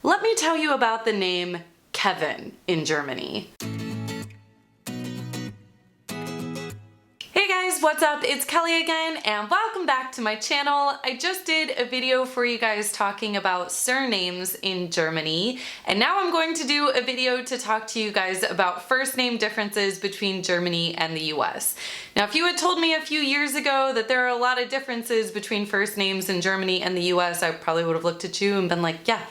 let me tell you about the name Kevin in Germany. Hey guys, what's up? It's Kelly again, and welcome back to my channel. I just did a video for you guys talking about surnames in Germany, and now I'm going to do a video to talk to you guys about first name differences between Germany and the US. Now, if you had told me a few years ago that there are a lot of differences between first names in Germany and the US, I probably would have looked at you and been like, yeah,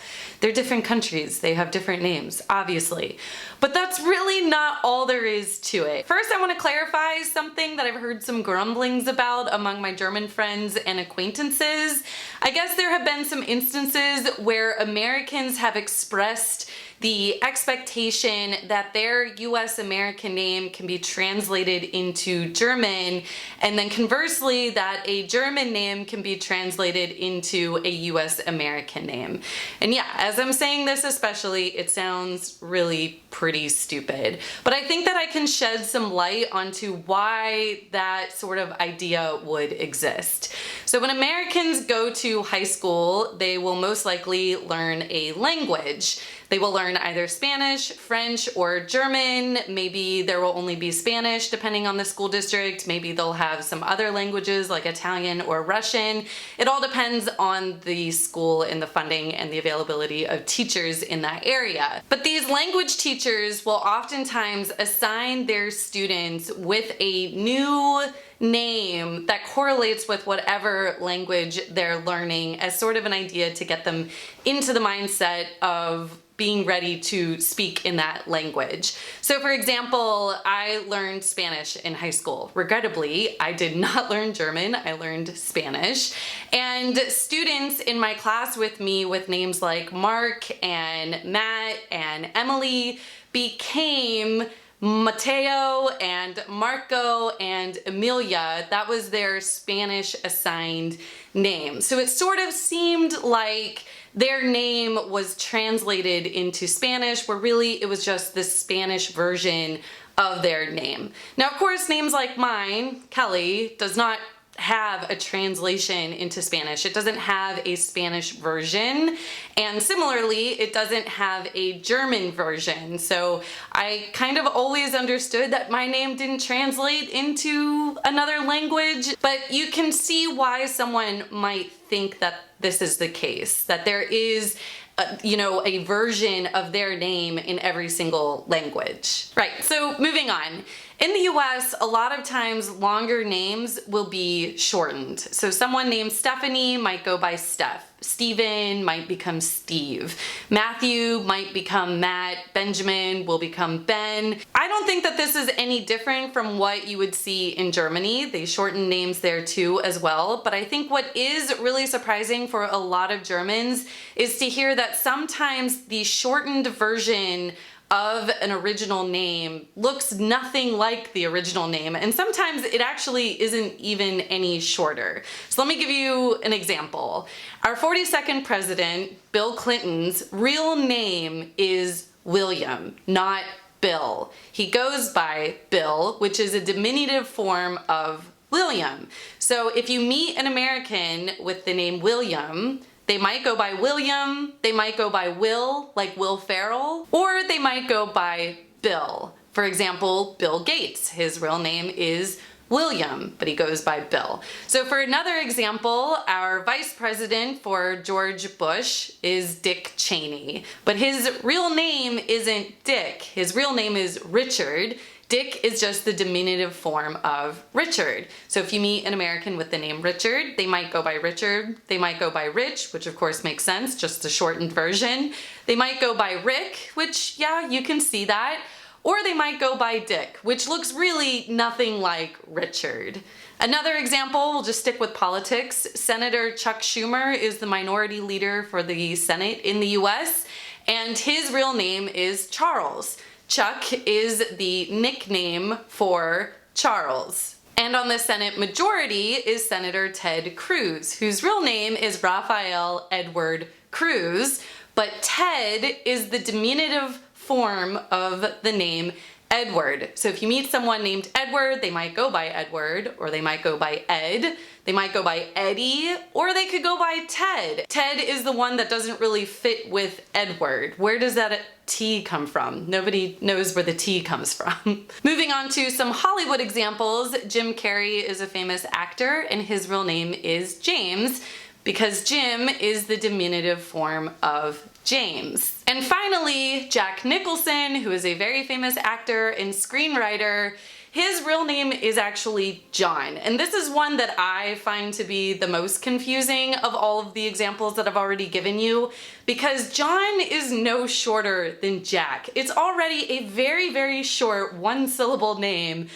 they're different countries. They have different names, obviously. But that's really not all there is to it. First, I want to clarify something that I've heard some grumblings about among my German friends and acquaintances. I guess there have been some instances where Americans have expressed the expectation that their US American name can be translated into German, and then conversely that a German name can be translated into a US American name. And yeah, as I'm saying this especially, it sounds really pretty stupid. But I think that I can shed some light onto why that sort of idea would exist. So when Americans go to high school, they will most likely learn a language. They will learn either Spanish, French, or German. Maybe there will only be Spanish depending on the school district. Maybe they'll have some other languages like Italian or Russian. It all depends on the school and the funding and the availability of teachers in that area. But these language teachers will oftentimes assign their students with a new name that correlates with whatever language they're learning as sort of an idea to get them into the mindset of being ready to speak in that language. So for example, I learned Spanish in high school. Regrettably, I did not learn German, I learned Spanish. And students in my class with me with names like Mark and Matt and Emily became Mateo and Marco and Emilia. That was their Spanish assigned name. So it sort of seemed like their name was translated into Spanish, where really it was just the Spanish version of their name. Now, of course, names like mine, Kelly, does not have a translation into Spanish. It doesn't have a Spanish version, and similarly it doesn't have a German version. So I kind of always understood that my name didn't translate into another language, but you can see why someone might think that this is the case, that there is a version of their name in every single language. Right, so moving on. In the US, a lot of times longer names will be shortened. So someone named Stephanie might go by Steph. Steven might become Steve. Matthew might become Matt. Benjamin will become Ben. I don't think that this is any different from what you would see in Germany. They shorten names there too as well. But I think what is really surprising for a lot of Germans is to hear that sometimes the shortened version of an original name looks nothing like the original name, and sometimes it actually isn't even any shorter. So let me give you an example. Our 42nd president, Bill Clinton's real name is William, not Bill. He goes by Bill, which is a diminutive form of William. So if you meet an American with the name William, they might go by William, they might go by Will, like Will Ferrell, or they might go by Bill. For example, Bill Gates, his real name is William, but he goes by Bill. So for another example, our vice president for George Bush is Dick Cheney, but his real name isn't Dick. His real name is Richard. Dick is just the diminutive form of Richard. So if you meet an American with the name Richard, they might go by Richard, they might go by Rich, which of course makes sense, just the shortened version. They might go by Rick, which, yeah, you can see that. Or they might go by Dick, which looks really nothing like Richard. Another example, we'll just stick with politics. Senator Chuck Schumer is the minority leader for the Senate in the US, and his real name is Charles. Chuck is the nickname for Charles. And on the Senate majority is Senator Ted Cruz, whose real name is Raphael Edward Cruz, but Ted is the diminutive form of the name Edward. So if you meet someone named Edward, they might go by Edward, or they might go by Ed, they might go by Eddie, or they could go by Ted. Ted is the one that doesn't really fit with Edward. Where does that T come from? Nobody knows where the T comes from. Moving on to some Hollywood examples, Jim Carrey is a famous actor and his real name is James, because Jim is the diminutive form of James. And finally, Jack Nicholson, who is a very famous actor and screenwriter, his real name is actually John. And this is one that I find to be the most confusing of all of the examples that I've already given you, because John is no shorter than Jack. It's already a very, very short one-syllable name,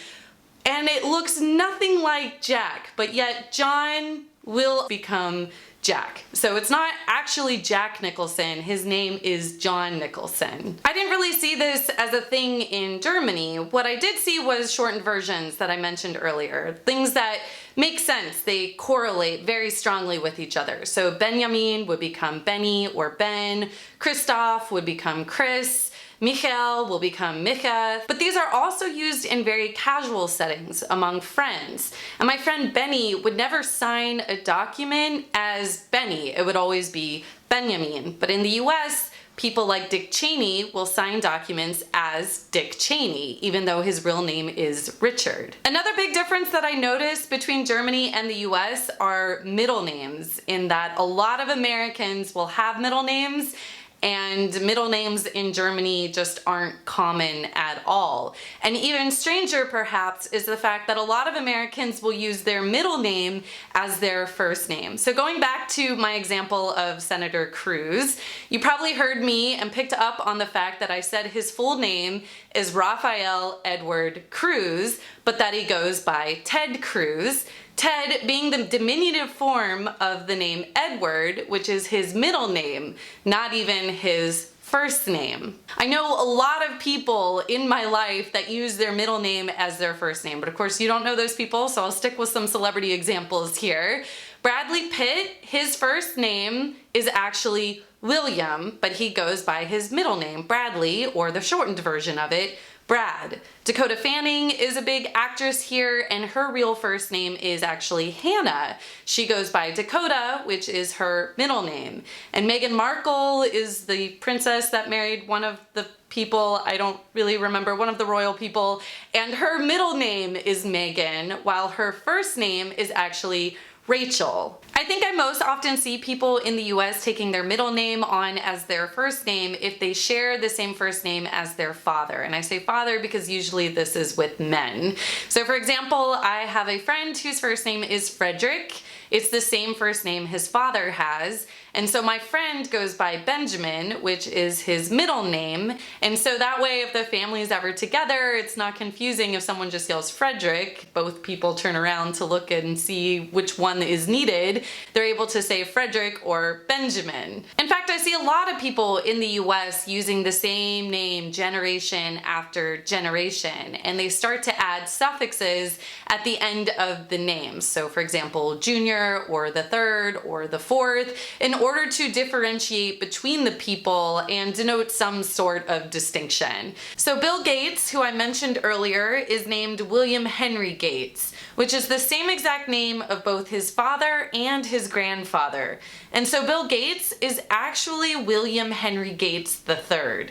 and it looks nothing like Jack, but yet John will become Jack. So it's not actually Jack Nicholson, his name is John Nicholson. I didn't really see this as a thing in Germany. What I did see was shortened versions that I mentioned earlier, things that make sense. They correlate very strongly with each other. So Benjamin would become Benny or Ben, Christoph would become Chris, Michael will become Micha, but these are also used in very casual settings among friends. And my friend Benny would never sign a document as Benny, it would always be Benjamin. But in the US, people like Dick Cheney will sign documents as Dick Cheney, even though his real name is Richard. Another big difference that I noticed between Germany and the US are middle names, in that a lot of Americans will have middle names, and middle names in Germany just aren't common at all. And even stranger perhaps is the fact that a lot of Americans will use their middle name as their first name. So going back to my example of Senator Cruz, you probably heard me and picked up on the fact that I said his full name is Rafael Edward Cruz, but that he goes by Ted Cruz. Ted being the diminutive form of the name Edward, which is his middle name, not even his first name. I know a lot of people in my life that use their middle name as their first name, but of course you don't know those people, so I'll stick with some celebrity examples here. Bradley Pitt, his first name is actually William, but he goes by his middle name, Bradley, or the shortened version of it, Brad. Dakota Fanning is a big actress here, and her real first name is actually Hannah. She goes by Dakota, which is her middle name. And Meghan Markle is the princess that married one of the people, I don't really remember, one of the royal people, and her middle name is Meghan, while her first name is actually Rachel. I think I most often see people in the US taking their middle name on as their first name if they share the same first name as their father. And I say father because usually this is with men. So for example, I have a friend whose first name is Frederick. It's the same first name his father has. And so my friend goes by Benjamin, which is his middle name. And so that way, if the family is ever together, it's not confusing if someone just yells Frederick. Both people turn around to look and see which one is needed. They're able to say Frederick or Benjamin. In fact, I see a lot of people in the US using the same name generation after generation, and they start to add suffixes at the end of the name. So for example, junior or the third or the fourth, in order to differentiate between the people and denote some sort of distinction. So Bill Gates, who I mentioned earlier, is named William Henry Gates, which is the same exact name of both his father and his grandfather. And so Bill Gates is actually William Henry Gates III.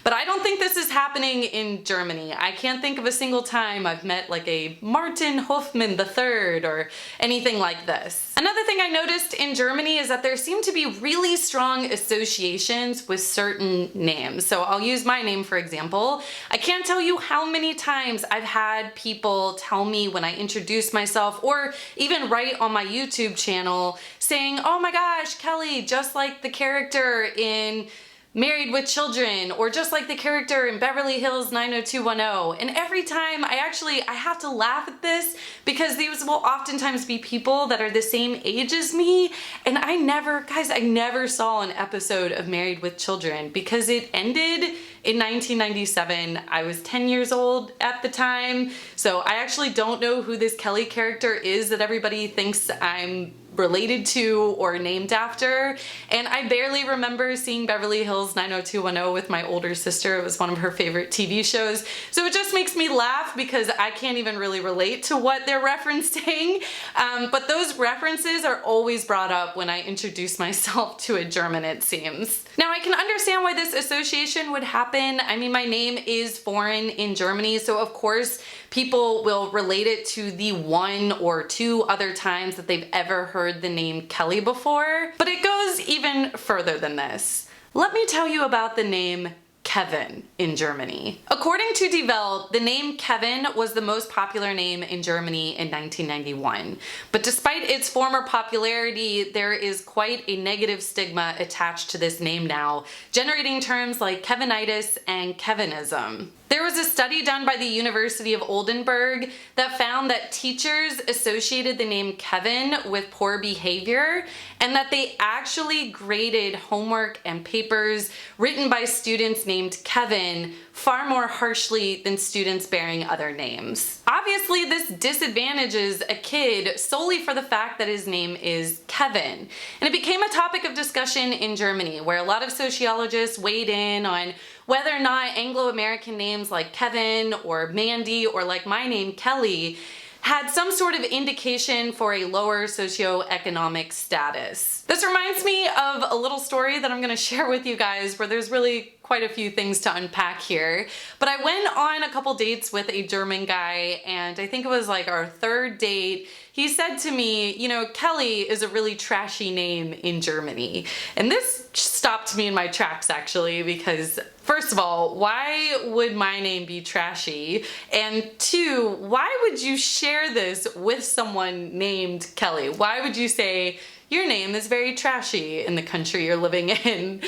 But I don't think this is happening in Germany. I can't think of a single time I've met like a Martin Hofmann III or anything like this. Another thing I noticed in Germany is that there seem to be really strong associations with certain names. So I'll use my name for example. I can't tell you how many times I've had people tell me when I introduce myself, or even write on my YouTube channel saying, "Oh my gosh, Kelly, just like the character in Married with Children," or just like the character in Beverly Hills 90210. And every time I have to laugh at this because these will oftentimes be people that are the same age as me. And I never saw an episode of Married with Children because it ended in 1997. I was 10 years old at the time. So I actually don't know who this Kelly character is that everybody thinks I'm related to or named after. And I barely remember seeing Beverly Hills 90210 with my older sister. It was one of her favorite TV shows. So it just makes me laugh because I can't even really relate to what they're referencing. But those references are always brought up when I introduce myself to a German, it seems. Now I can understand why this association would happen. I mean, my name is foreign in Germany, so of course people will relate it to the one or two other times that they've ever heard the name Kelly before. But it goes even further than this. Let me tell you about the name Kevin in Germany. According to Die Welt, the name Kevin was the most popular name in Germany in 1991. But despite its former popularity, there is quite a negative stigma attached to this name now, generating terms like Kevinitis and Kevinism. There was a study done by the University of Oldenburg that found that teachers associated the name Kevin with poor behavior, and that they actually graded homework and papers written by students named Kevin far more harshly than students bearing other names. Obviously, this disadvantages a kid solely for the fact that his name is Kevin. And it became a topic of discussion in Germany, where a lot of sociologists weighed in on whether or not Anglo-American names like Kevin or Mandy or like my name Kelly had some sort of indication for a lower socioeconomic status. This reminds me of a little story that I'm gonna share with you guys where there's really quite a few things to unpack here. But I went on a couple dates with a German guy, and I think it was like our third date. He said to me, you know, Kelly is a really trashy name in Germany. And this stopped me in my tracks actually, because first of all, why would my name be trashy? And two, why would you share this with someone named Kelly? Why would you say, your name is very trashy in the country you're living in?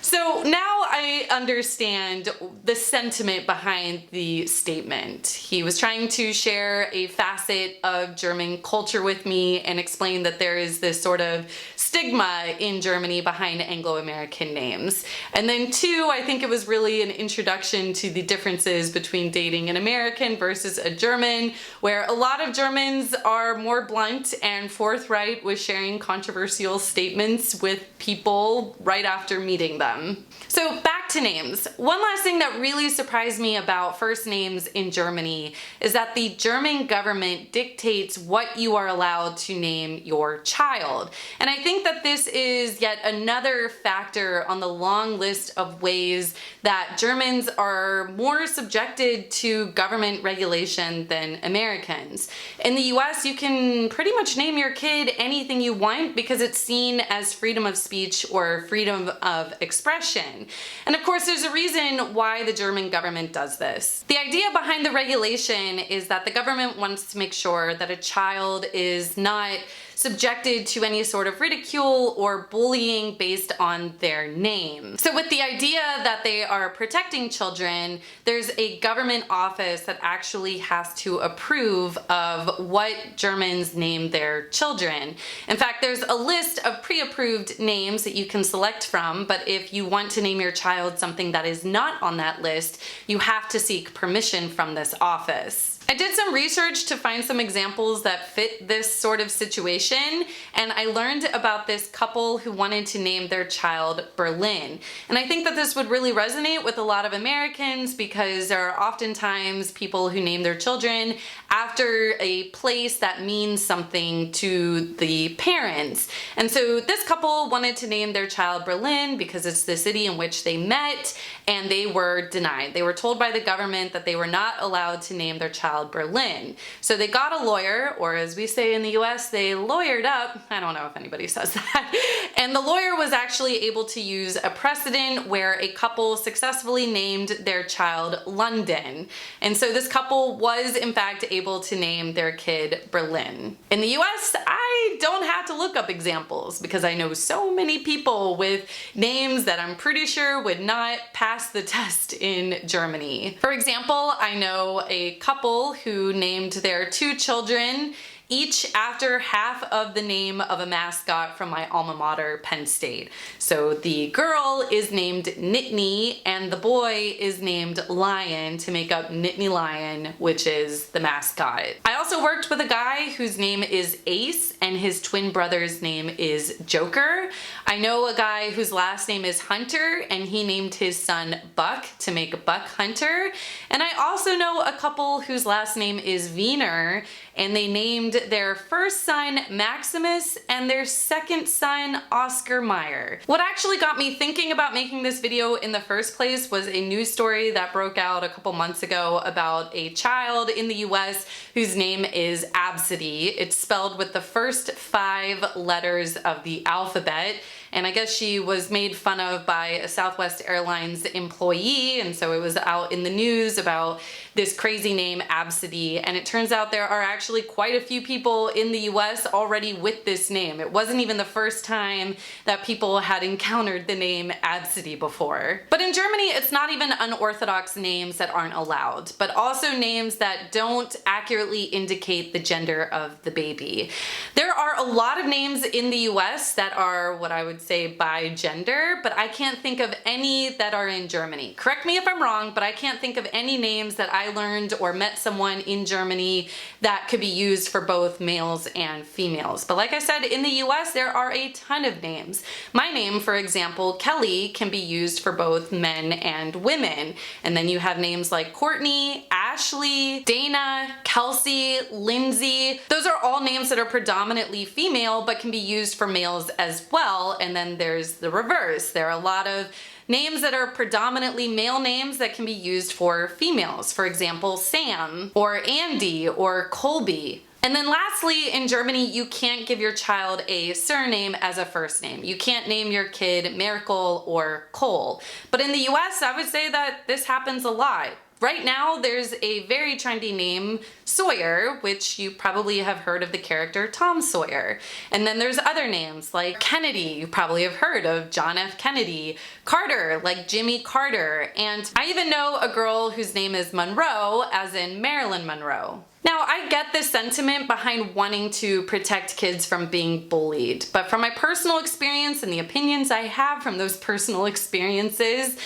So now I understand the sentiment behind the statement. He was trying to share a facet of German culture with me and explain that there is this sort of stigma in Germany behind Anglo-American names. And then two, I think it was really an introduction to the differences between dating an American versus a German, where a lot of Germans are more blunt and forthright with sharing controversial statements with people right after meeting them. So back to names. One last thing that really surprised me about first names in Germany is that the German government dictates what you are allowed to name your child. And I think that this is yet another factor on the long list of ways that Germans are more subjected to government regulation than Americans. In the US, you can pretty much name your kid anything you want because it's seen as freedom of speech or freedom of expression. And of course, there's a reason why the German government does this. The idea behind the regulation is that the government wants to make sure that a child is not subjected to any sort of ridicule or bullying based on their name. So with the idea that they are protecting children, there's a government office that actually has to approve of what Germans name their children. In fact, there's a list of pre-approved names that you can select from, but if you want to name your child something that is not on that list, you have to seek permission from this office. I did some research to find some examples that fit this sort of situation, and I learned about this couple who wanted to name their child Berlin. And I think that this would really resonate with a lot of Americans because there are oftentimes people who name their children after a place that means something to the parents. And so this couple wanted to name their child Berlin because it's the city in which they met, and they were denied. They were told by the government that they were not allowed to name their child Berlin. So they got a lawyer, or as we say in the US, they lawyered up. I don't know if anybody says that. And the lawyer was actually able to use a precedent where a couple successfully named their child London. And so this couple was in fact able to name their kid Berlin. In the US, I don't have to look up examples because I know so many people with names that I'm pretty sure would not pass the test in Germany. For example, I know a couple who named their two children each after half of the name of a mascot from my alma mater, Penn State. So the girl is named Nittany and the boy is named Lion to make up Nittany Lion, which is the mascot. I also worked with a guy whose name is Ace and his twin brother's name is Joker. I know a guy whose last name is Hunter and he named his son Buck to make Buck Hunter. And I also know a couple whose last name is Wiener and they named their first son Maximus and their second son Oscar Mayer. What actually got me thinking about making this video in the first place was a news story that broke out a couple months ago about a child in the US whose name is Absidy. It's spelled with the first 5 letters of the alphabet. And I guess she was made fun of by a Southwest Airlines employee, and so it was out in the news about this crazy name Absidy, and it turns out there are actually quite a few people in the US already with this name. It wasn't even the first time that people had encountered the name Absidy before. But in Germany, it's not even unorthodox names that aren't allowed, but also names that don't accurately indicate the gender of the baby. There are a lot of names in the US that are what I would say by gender, but I can't think of any that are in Germany. Correct me if I'm wrong, but I can't think of any names that I learned or met someone in Germany that could be used for both males and females. But like I said, in the US, there are a ton of names. My name, for example, Kelly, can be used for both men and women. And then you have names like Courtney, Ashley, Dana, Kelsey, Lindsay. Those are all names that are predominantly female, but can be used for males as well. And then there's the reverse. There are a lot of names that are predominantly male names that can be used for females. For example, Sam or Andy or Colby. And then lastly, in Germany, you can't give your child a surname as a first name. You can't name your kid Miracle or Cole. But in the US, I would say that this happens a lot. Right now, there's a very trendy name, Sawyer, which you probably have heard of the character Tom Sawyer. And then there's other names like Kennedy, you probably have heard of John F. Kennedy, Carter, like Jimmy Carter, and I even know a girl whose name is Monroe, as in Marilyn Monroe. Now, I get the sentiment behind wanting to protect kids from being bullied, but from my personal experience and the opinions I have from those personal experiences,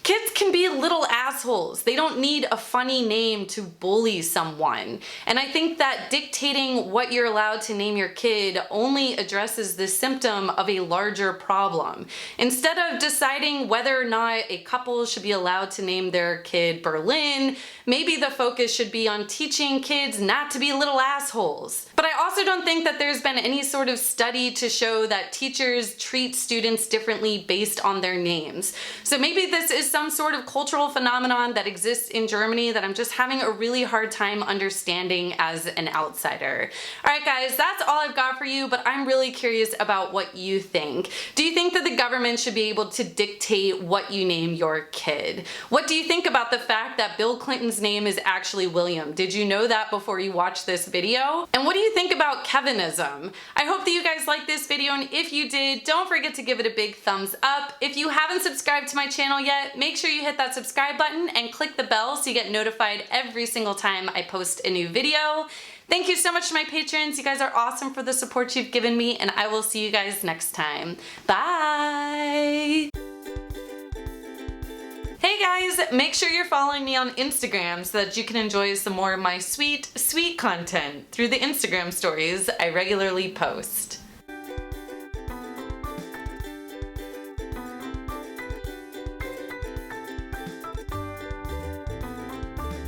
kids can be little assholes. They don't need a funny name to bully someone. And I think that dictating what you're allowed to name your kid only addresses the symptom of a larger problem. Instead of deciding whether or not a couple should be allowed to name their kid Berlin, maybe the focus should be on teaching kids not to be little assholes. But I also don't think that there's been any sort of study to show that teachers treat students differently based on their names. So maybe this is some sort of cultural phenomenon that exists in Germany that I'm just having a really hard time understanding as an outsider. Alright guys, that's all I've got for you, but I'm really curious about what you think. Do you think that the government should be able to dictate what you name your kid? What do you think about the fact that Bill Clinton's name is actually William? Did you know that before you watched this video? And what do you think about Kevinism? I hope that you guys liked this video, and if you did, don't forget to give it a big thumbs up. If you haven't subscribed to my channel yet, make sure you hit that subscribe button and click the bell so you get notified every single time I post a new video. Thank you so much to my patrons. You guys are awesome for the support you've given me, and I will see you guys next time. Bye! Hey guys, make sure you're following me on Instagram so that you can enjoy some more of my sweet, sweet content through the Instagram stories I regularly post.